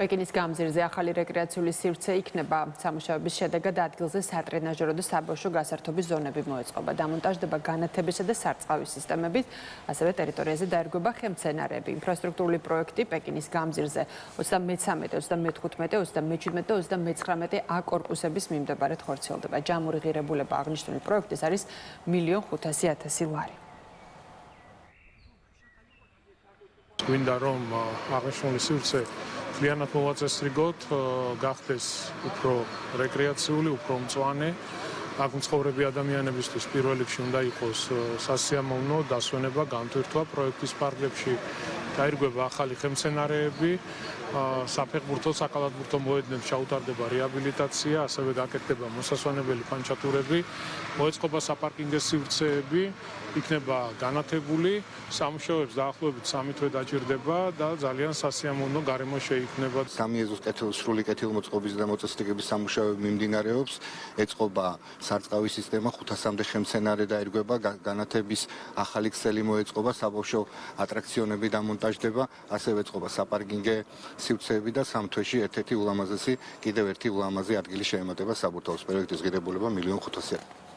პეკინის გამზირზე ახალი რეკრეაციული სივრცე იქნება. სამუშაოების შედეგად ადგილზე სატრენაჟერო და საბავშვო გასართობის ზონები მოეწყობა. დამონტაჟდება განათებისა და სარწყავი სისტემებით, ასევე ტერიტორიაზე დაერგვება ხელმცენარეები. ინფრასტრუქტურული პროექტი პეკინის გამზირზე 33, 35, 37 და 39 A კორპუსების მიმდებარედ ხორციელდება. ჯამური ღირებულება აღნიშნული პროექტის არის 1,500,000 ლარი. გვინდა რომ აღნიშნული სივრცე მთლიანად მოვაწესრიგოთ, გახდეს უფრო რეკრეაციული, უფრო მწვანე. აქ მცხოვრები ადამიანებისთვის პირველ რიგში უნდა იყოს სასიამოვნო დასვენება, განტვირთვა პროექტის ფარგლებში. დაირგვება ახალი ხელმცენარეები, საფეხბურთო, საკალათბურთო მოედნებს ჩაუტარდება რეაბილიტაცია, ასევე გაკეთდება მოსასვენებელი ფანჩატურები, მოეწყობა საპარკინგო სივრცეები, იქნება განათებული, სამუშაოებს დაახლოებით 3 თვე დაჭირდება და ძალიან სასიამოვნო გარემო შეიქმნება. სამიეზოს სრული კეთილმოწყობის და მოწესრიგების სამუშაოები მიმდინარეობს, ეწყობა სარწყავი სისტემა, 500-მდე ხელმცენარე დაირგვება, განათების ახალი ქსელი მოეწყობა, საბავშვო ატრაქციონები დამონტაჟდება, ასევე ეწყობა საპარკინგო სივრცეები და 3 თვეში ერთ-ერთი ულამაზესი, კიდევ ერთი ულამაზი ადგილი შეემატება საბურთალოს პროექტის ღირებულება 1,500,000.